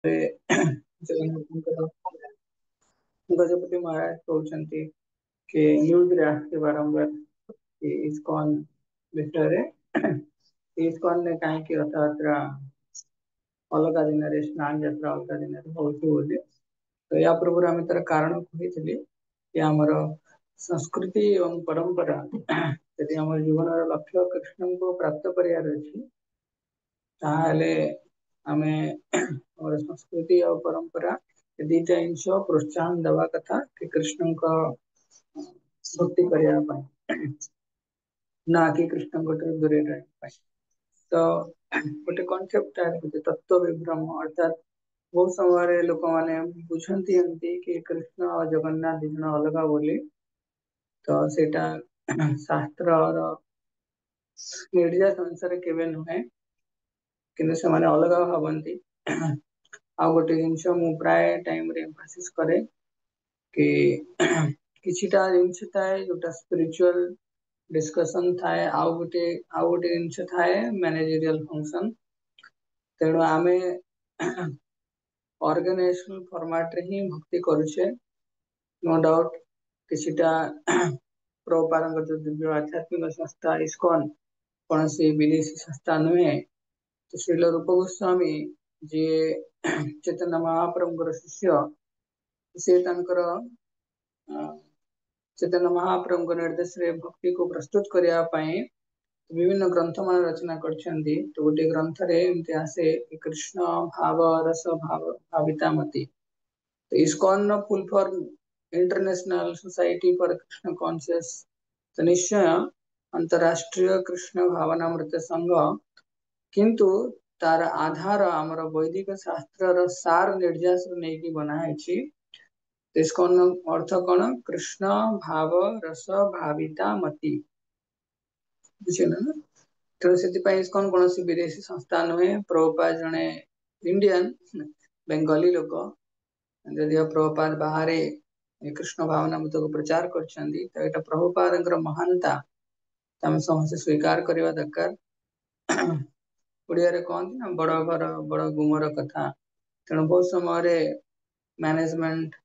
ଜଗନ୍ନାଥଙ୍କର ଗଜପତି ମହାରାଜ କହୁଛନ୍ତି କି ନ୍ୟୁଜରେ ଆସୁଛି ବାରମ୍ବାର କି ଇସ୍କନ ବିଷୟରେ ଇସ୍କନରେ କାହିଁକି ରଥଯାତ୍ରା ଅଲଗା ଦିନରେ ସ୍ନାନ ଯାତ୍ରା ଅଲଗା ଦିନରେ ହଉଛି ବୋଲି। ତ ୟା ପୂର୍ବରୁ ଆମେ ତାର କାରଣ କହିଥିଲି କି ଆମର ସଂସ୍କୃତି ଏବଂ ପରମ୍ପରା ଯଦି ଆମର ଜୀବନର ଲକ୍ଷ୍ୟ କୃଷ୍ଣଙ୍କୁ ପ୍ରାପ୍ତ କରିବାର ଅଛି ତାହେଲେ ଆମେ ଆମର ସଂସ୍କୃତି ଆଉ ପରମ୍ପରା ଏ ଦିଟା ଜିନିଷ ପ୍ରୋତ୍ସାହନ ଦବା କଥା କି କୃଷ୍ଣଙ୍କ ଭକ୍ତି କରିବା ପାଇଁ ନା କି କୃଷ୍ଣଙ୍କ ଠାରୁ ଦୂରେଇ ରହିବା ପାଇଁ। ତ ଗୋଟେ କନସେପ୍ଟ ହଉଛି ତତ୍ଵ ବିଭ୍ରମ ଅର୍ଥାତ୍ ବହୁତ ସମୟରେ ଲୋକମାନେ ବୁଝନ୍ତି ଏମିତି କି କୃଷ୍ଣ ଆଉ ଜଗନ୍ନାଥ ଦି ଜଣ ଅଲଗା ବୋଲି। ତ ସେଇଟା ଶାସ୍ତ୍ରର ନିର୍ଯାତ ଅନୁସାରେ କେବେ ନୁହେଁ। କିନ୍ତୁ ସେମାନେ ଅଲଗା ଭାବନ୍ତି। ଆଉ ଗୋଟେ ଜିନିଷ ମୁଁ ପ୍ରାୟ ଟାଇମରେ ମେସେଜ କରେ କି କିଛିଟା ଜିନିଷ ଥାଏ ଯୋଉଟା ସ୍ପିରିଚୁଆଲ ଡିସକସନ ଥାଏ ଆଉ ଗୋଟେ ଜିନିଷ ଥାଏ ମ୍ୟାନେଜରିଆଲ ଫଙ୍କସନ। ତେଣୁ ଆମେ ଅର୍ଗାନାଇଜେସନ ଫର୍ମାଟ ରେ ହିଁ ଭକ୍ତି କରୁଛେ ନୋ ଡାଉଟ କିଛିଟା ପ୍ରପାରଙ୍କ ଯୋଉ ଦିବ୍ୟ ଆଧ୍ୟାତ୍ମିକ ସଂସ୍ଥା ଇସ୍କନ କୌଣସି ବିଦେଶୀ ସଂସ୍ଥା ନୁହେଁ। ତ ଶ୍ରୀଲ ରୂପ ଗୋସ୍ୱାମୀ ଯିଏ ଚୈତନ୍ୟ ମହାପ୍ରଭୁଙ୍କର ଶିଷ୍ୟ ସେ ତାଙ୍କର ଚୈତନ୍ୟ ମହାପ୍ରଭୁଙ୍କ ନିର୍ଦ୍ଦେଶରେ ଭକ୍ତିକୁ ପ୍ରସ୍ତୁତ କରିବା ପାଇଁ ବିଭିନ୍ନ ଗ୍ରନ୍ଥ ମାନ ରଚନା କରିଛନ୍ତି ତ ଗୋଟେ ଗ୍ରନ୍ଥରେ ଏମିତି ଆସେ କୃଷ୍ଣ ଭାବ ରସ ଭାବିତା ମତି। ଇସ୍କନ ର full form international society for Krishna conscious ତ ନିଶ୍ଚୟ ଅନ୍ତରାଷ୍ଟ୍ରୀୟ କୃଷ୍ଣ ଭାବନାମୃତ ସଂଘ କିନ୍ତୁ ତାର ଆଧାର ଆମର ବୈଦିକ ଶାସ୍ତ୍ରର ସାର ନିର୍ଯାସରୁ ନେଇକି ବନା ହେଇଛି। ଇସ୍କନ ଅର୍ଥ କଣ କୃଷ୍ଣ ଭାବ ରସ ଭାବିତା ମତି। ବୁଝିଲ ନା? ତେଣୁ ସେଥିପାଇଁ ଇସ୍କନ କୌଣସି ବିଦେଶୀ ସଂସ୍ଥା ନୁହେଁ ପ୍ରଭୁପା ଜଣେ ଇଣ୍ଡିଆନ ବେଙ୍ଗଲୀ ଲୋକ ଯଦିଓ ପ୍ରଭୁପାଦ ବାହାରେ କୃଷ୍ଣ ଭାବନାମୃତକୁ ପ୍ରଚାର କରିଛନ୍ତି ତ ଏଇଟା ପ୍ରଭୁପାଦଙ୍କର ମହାନତା ତମେ ସମସ୍ତେ ସ୍ୱୀକାର କରିବା ଦରକାର। ଓଡିଆରେ କହନ୍ତି ନା ବଡ ଘର ବଡ ଗୁମର କଥା ତେଣୁ ବହୁତ ସମୟରେ ମ୍ୟାନେଜମେଣ୍ଟ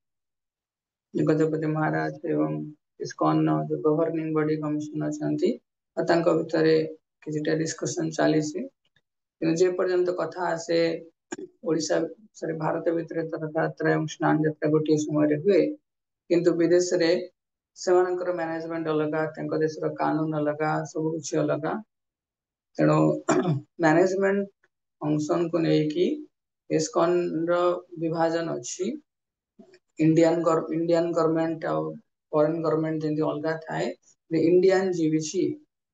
ଗଜପତି ମହାରାଜ ଏବଂ ଇସ୍କନ ଯୋଉ ଗଭର୍ଣ୍ଣିଂ ବଡି କମିଶନ ଅଛନ୍ତି ଆଉ ତାଙ୍କ ଭିତରେ କିଛିଟା ଡିସକସନ ଚାଲିଛି। କିନ୍ତୁ ଯେ ପର୍ଯ୍ୟନ୍ତ କଥା ଆସେ ଓଡିଶା ଭାରତ ଭିତରେ ତ ରଥଯାତ୍ରା ଏବଂ ସ୍ନାନ ଯାତ୍ରା ଗୋଟିଏ ସମୟରେ ହୁଏ। କିନ୍ତୁ ବିଦେଶରେ ସେମାନଙ୍କର ମ୍ୟାନେଜମେଣ୍ଟ ଅଲଗା ତାଙ୍କ ଦେଶର କାନୁନ ଅଲଗା ସବୁ କିଛି ଅଲଗା। ତେଣୁ ମ୍ୟାନେଜମେଣ୍ଟ ଫଙ୍କସନକୁ ନେଇକି ଇସ୍କନ ର ବିଭାଜନ ଅଛି। ଇଣ୍ଡିଆନ ଗଭର୍ଣମେଣ୍ଟ ଆଉ ଫରେନ ଗଭର୍ଣମେଣ୍ଟ ଯେମିତି ଅଲଗା ଥାଏ ଇଣ୍ଡିଆନ ଯିବିଛି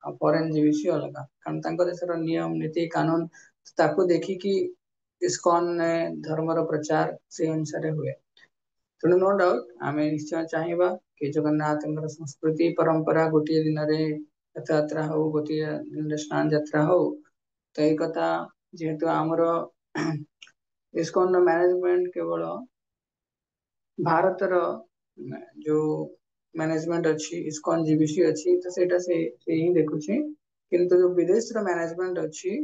ଆଉ ଫରେନ୍ ଯିବିଛି ଅଲଗା କାରଣ ତାଙ୍କ ଦେଶର ନିୟମ ନୀତି କାନୁନ ତାକୁ ଦେଖିକି ଇସ୍କନ ଧର୍ମର ପ୍ରଚାର ସେଇ ଅନୁସାରେ ହୁଏ। ତେଣୁ ନୋ ଡାଉଟ ଆମେ ନିଶ୍ଚୟ ଚାହିଁବା କି ଜଗନ୍ନାଥଙ୍କର ସଂସ୍କୃତି ପରମ୍ପରା ଗୋଟିଏ ଦିନରେ ରଥଯାତ୍ରା ହଉ ଗୋଟିଏ ଦିନରେ ସ୍ନାନ ଯାତ୍ରା ହଉ ତ ଏଇ କଥା ଯେହେତୁ ଆମର ଇସ୍କନ ମ୍ୟାନେଜମେଣ୍ଟ କେବଳ ଭାରତର ଯୋଉ ମ୍ୟାନେଜମେଣ୍ଟ ଅଛି ଇସ୍କନ ଜିବିସି ଅଛି ତ ସେଇଟା ସେ ହିଁ ଦେଖୁଛି। କିନ୍ତୁ ଯୋଉ ବିଦେଶର ମ୍ୟାନେଜମେଣ୍ଟ ଅଛି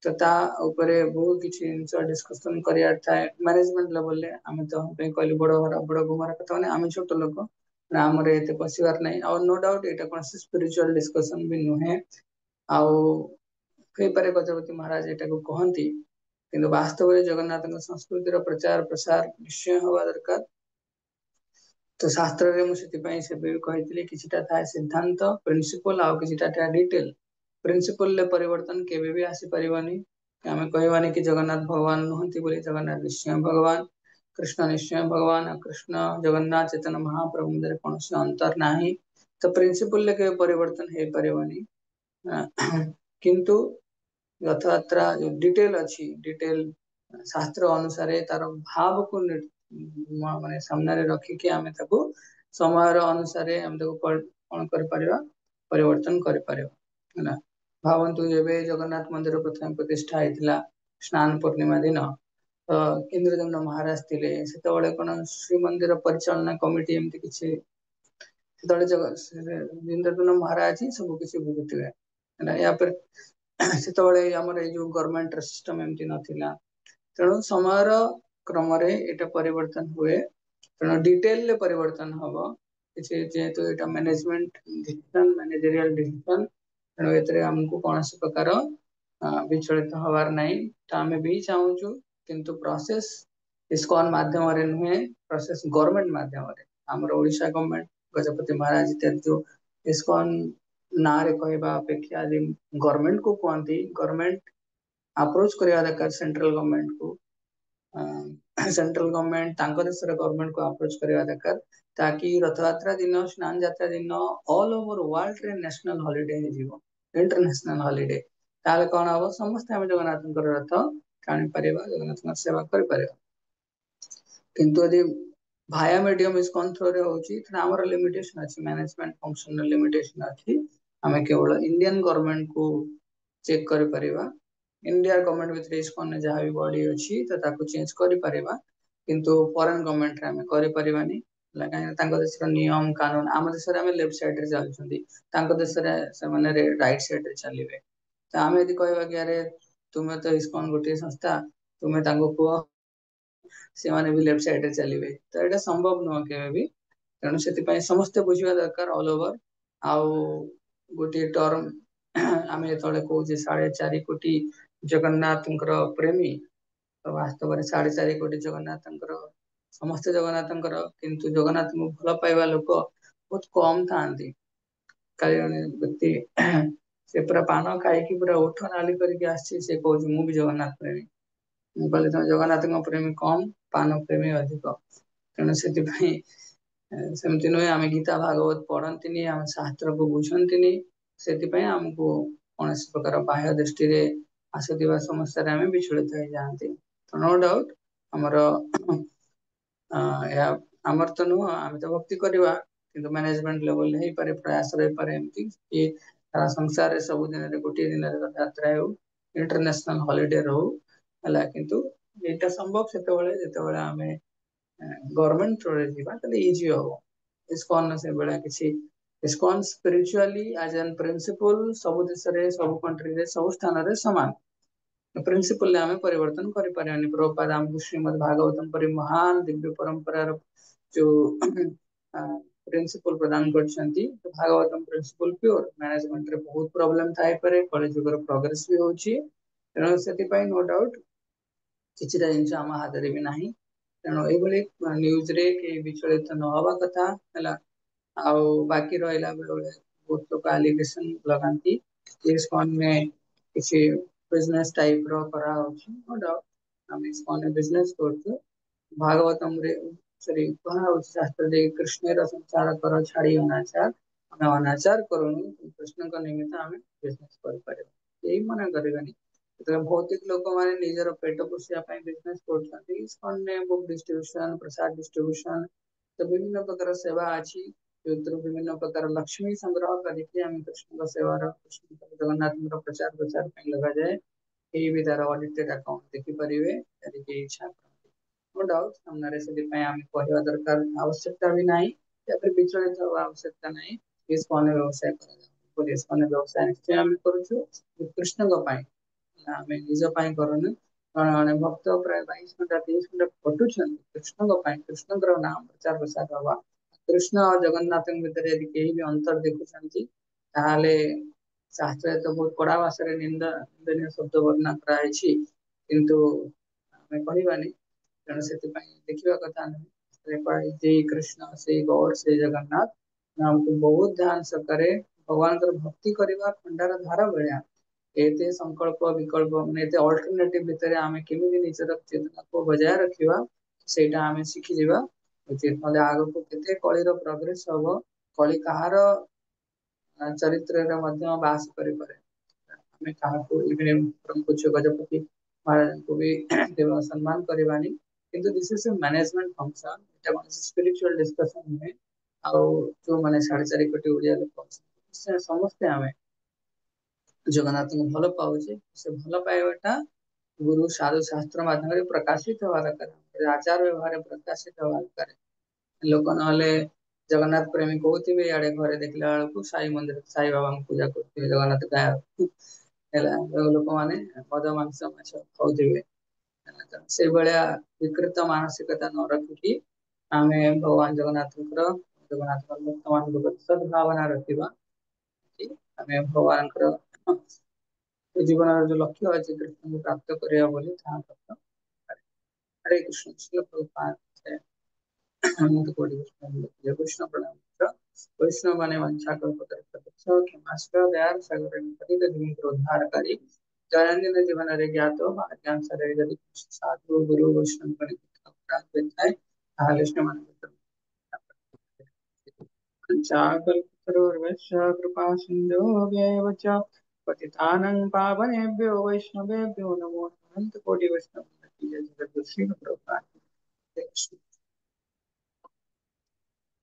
ତ ତା ଉପରେ ବହୁତ କିଛି ଜିନିଷ ଡିସକସନ କରିବାର ଥାଏ ମ୍ୟାନେଜମେଣ୍ଟ ଲେଭଲରେ ଆମେ ତ କହିଲି ବଡ ଘର ବଡ ଗୁମର କଥା ମାନେ ଆମେ ଛୋଟ ଲୋକ ନା ଆମର ଏତେ ପଶିବାର ନାହିଁ ଆଉ ନୋ ଡାଉଟ ଏଇଟା କୌଣସି ସ୍ପିରିଚୁଆଲ ଡିସକସନ ବି ନୁହେଁ। ଆଉ ହେଇପାରେ ଗଜପତି ମହାରାଜ ଏଟାକୁ କହନ୍ତି କିନ୍ତୁ ବାସ୍ତବରେ ଜଗନ୍ନାଥଙ୍କ ସଂସ୍କୃତିର ପ୍ରଚାର ପ୍ରସାର ନିଶ୍ଚୟ ହବା ଦରକାର। ତ ଶାସ୍ତ୍ରରେ ମୁଁ ସେଥିପାଇଁ ସେବେ ବି କହିଥିଲି କିଛିଟା ଥାଏ ସିଦ୍ଧାନ୍ତ ପ୍ରିନ୍ସିପଲ ଆଉ କିଛିଟା ଥାଏ ଡିଟେଲ ପ୍ରିନ୍ସିପଲରେ ପରିବର୍ତ୍ତନ କେବେ ବି ଆସିପାରିବନି। ଆମେ କହିବାନି କି ଜଗନ୍ନାଥ ଭଗବାନ ନୁହଁନ୍ତି ବୋଲି ଜଗନ୍ନାଥ ନିଶ୍ଚୟ ଭଗବାନ। କୃଷ୍ଣ ନିଶ୍ଚୟ ଭଗବାନ କୃଷ୍ଣ ଜଗନ୍ନାଥ ଚେତନ ମହାପ୍ରଭୁ ମଧ୍ୟରେ କୌଣସି ଅନ୍ତର ନାହିଁ। ତ ପ୍ରିନ୍ସିପୁଲରେ କେବେ ପରିବର୍ତ୍ତନ ହେଇପାରିବନି କିନ୍ତୁ ରଥଯାତ୍ରା ଯୋଉ ଡିଟେଲ ଅଛି ଡିଟେଲ ଶାସ୍ତ୍ର ଅନୁସାରେ ତାର ଭାବକୁ ମାନେ ସାମ୍ନାରେ ରଖିକି ଆମେ ତାକୁ ସମୟର ଅନୁସାରେ ଆମେ ତାକୁ କଣ କରିପାରିବା ପରିବର୍ତ୍ତନ କରିପାରିବା ହେଲା। ଭାବନ୍ତୁ ଯେବେ ଜଗନ୍ନାଥ ମନ୍ଦିର ପ୍ରଥମେ ପ୍ରତିଷ୍ଠା ହେଇଥିଲା ସ୍ନାନ ପୂର୍ଣ୍ଣିମା ଦିନ ତ ଇନ୍ଦ୍ରଦମ୍ନ ମହାରାଜ ଥିଲେ ସେତେବେଳେ କଣ ଶ୍ରୀମନ୍ଦିର ପରିଚାଳନା କମିଟି ଏମିତି କିଛି ସେତେବେଳେ ଇନ୍ଦ୍ରଦ୍ୟୁମ୍ନ ମହାରାଜ ହିଁ ସବୁ କିଛି ବୁଝୁଥିବେ ହେଲା ୟା ପରେ ସେତେବେଳେ ଆମର ଏଇ ଯୋଉ ଗଭର୍ଣମେଣ୍ଟ ସିଷ୍ଟମ ଏମିତି ନଥିଲା तेणु समयर क्रम एटा परिवर्तन हुए तेणु डिटेल परिवर्तन हम किसी जेहेतु एटा मैनेजमेंट डिसीजन मैनेजरियल डिसीजन तेणु एतरे हमको कौन प्रकार विचलित हबार नहीं तो आम भी चाहूँ किंतु प्रोसेस इस्कॉन माध्यम नुहे प्रोसेस गवर्नमेंट माध्यम आमर ओडिशा गवर्नमेंट गजपति महाराज इत्यादि जो इस्कॉन ना रे कहवा अपेक्षा गवर्नमेंट को कहती गवर्नमेंट अप्रोच करवा दरकार सेंट्रल गवर्नमेंट को सेंट्रल गवर्नमेंट देश गवर्नमेंट को अप्रोच करवा दरकार ताकि रथ यात्रा दिन स्नान यात्रा दिन ऑल ओवर वर्ल्ड रे नेशनल हॉलिडे हो इंटरनेशनल हॉलिडे ताले कौन हम समस्त आम जगन्नाथ रथ टाणी पार जगन्नाथ सेवा कर किंतु यदि भाया मीडियम इस्कॉन थ्रो रे होची आमर लिमिटेशन अछि मैनेजमेंट फंक्शन लिमिटेशन अछि हमें केवल इंडियन गवर्नमेंट को चेक कर परिबा इंडिया गवर्नमेंट भितर इस्कॉन जहाँ भी बॉडी अच्छी तो ताको चेंज कर परिबा किंतु फॉरेन गवर्नमेंट रे हमें करि परिबानी कहीं देश नियम कानून आम देश में लेफ्ट साइड रे चलुछंती देश में राइट साइड रे चलिए तो आम यदि कहवा कि अरे तुम्हें तो इस्कॉन गोटे संस्था तुम्हें कह से माने भी लेफ्ट साइड रे चलिए तो यहाँ संभव नुह के भी तेणु से समस्ते बुझा दरकार ऑल ओवर आउ गोटे टर्म आम जो कहे 4.5 कोटी जगन्नाथ प्रेमी तो वास्तव में 4.5 कोटी जगन्नाथ समस्ते जगन्नाथ किंतु जगन्नाथ को भल पाइबा लोक बहुत कम था काली जन व्यक्ति से पूरा पान खाई पूरा ओठ नाली करके आसी कह मु भी जगन्नाथ प्रेमी मुझे तुम जगन्नाथ प्रेमी कम पान प्रेमी अधिक तेणु से सेमती नुहे आम गीता भागवत पढ़ती आम शास्त्र को बुझंती से आमको कौन प्रकार बाह्य दृष्टि आसुवा समस्या आम विचलित हो जाती तो नो डाउट आमर आमर तो नुह आम तो भक्ति करवा किंतु मैनेजमेंट लेवल हो पारे प्रयास रही पारे एमती कि सारा संसार रे सब दिन गोटे दिन रथ यात्रा हो इंटरनेशनल हॉलिडे रहू है किंतु एटा संभव से आम गवर्नमेंट थ्रो रे जीवा तले इजी हो इस्कॉन से बेला किसी ISKCON spiritually as an principal सब देश रे सब कंट्री रे सब स्थान रे समान प्रिंसिपल आम परिवर्तन कर प्रभुपाद आमको श्रीमद भागवतम परि महान दिव्य परंपरा जो प्रिंसिपल प्रदान कर भागवतम प्रिंसिपल प्योर मैनेजमेंट रे बहुत प्रॉब्लम थाई पारे कॉलेज जुगर प्रोग्रेस भी होची तेणु से नो डाउट किसी जिन आम हाथ भी ना तेणु ये न्यूज रे कि विचलित न हवा कथा है आउ बाकी रहा बेले बहुत लोग एलिगेशन लगाती इस्कॉन में किसी बिजनेस टाइप रो करा होची नो डाउट हम इस्कॉन बिजनेस करछु भागवतम रे सॉरी कहा शास्त्र दे कृष्ण रा संसार कर छाड़ी अनाचार हमें अनाचार करूनु कृष्ण का निमित्त हमें बिजनेस कर पारे यही मना करबनी तो भौतिक लोक माने निजर पेट पोषिया बिजनेस करछंती इस्कॉन ने बुक डिस्ट्रीब्यूशन प्रसाद डिस्ट्रीब्यूशन तो विभिन्न प्रकार सेवा अच्छी विभिन्न प्रकार लक्ष्मी संग्रह करके आम कृष्ण सेवार कृष्ण जगन्नाथ प्रचार प्रचार लगा जाए ये भी तार ऑडिटेड अकाउंट देखिपारे यदि इच्छा नो डाउट सामने से आम कहवा दरकार आवश्यकता भी ना या फिर विचलित हवा आवश्यकता ना इस्कॉन व्यवसाय कर इस्कॉन व्यवसाय निश्चय आम करुँ कृष्ण आम निज करूँ जड़े भक्त प्राय 22 घंटा 23 घंटा खटुं कृष्ण कृष्ण नाम प्रचार प्रसार हवा कृष्ण और जगन्नाथ भितर यदि कहीं भी अंतर देखुं शास्त्र तो बहुत कड़ा भाषा निंदा निंदनीय शब्द वर्णना कराई किंतु आम कहवानी तेणु से देखा कथा नुहे जे कृष्ण से गौर से जगन्नाथ हमको बहुत ध्यान सकरे भगवान भक्ति करवा खंडार धारा भाया एते संकल्प विकल्प माने अल्टरनेटिव भितर आमे केमिति निजर चेतना को बजाय रखिवा सेटा आमे शिखि जिवा उचित नले आगो को केते कलिर प्रोग्रेस हबो कली कहार चरित्र रे मध्य बास करि पारे आमे कहा को इवन कुछ गजपति महाराज को भी देव सम्मान करवानी किंतु this is a management function Etah one spiritual discussion है आ जो माने 4.5 कोटी ओडिया लोक समस्ते आमे जगन्नाथ को भल पाऊे से भल पाइबाटा गुरु साधु शास्त्र माध्यम प्रकाशित हवा दरकार आचार व्यवहार प्रकाशित हवा दरकार लोक ना जगन्नाथ प्रेमी कहते आड़े घरे देखला बेलू साई मंदिर साई बाबा पूजा करते जगन्नाथ गाय लोक मैंने मद मांस माछ खाऊे से भाया विकृत मानसिकता न रखिकी आमे भगवान जगन्नाथ भक्त सद्भावना रखिबा कि आमे भगवान जीवन जो लक्ष्य अच्छे कृष्ण को प्राप्त करने बोली हरे कृष्ण श्रील प्रभुपाद अनंत कोटि जय कृष्ण प्रणाम वैष्णव माने वंशा कल्पतरुभ्यश्च क्षमाश्च दयार् सागर पतित उद्धारकारी दैनंदिन जीवन रे ज्ञातो ज्ञान सरे यदि साधु गुरु वैष्णव गणे ताहले श्रीमान पंचाकल्पतरुर्वश्च कृपा सिन्धो व्येव च पतितानं पावनेभ्यो वैष्णवेभ्यो नमो अनंत कोटि वैष्णव जय जगत श्री प्रभुपाद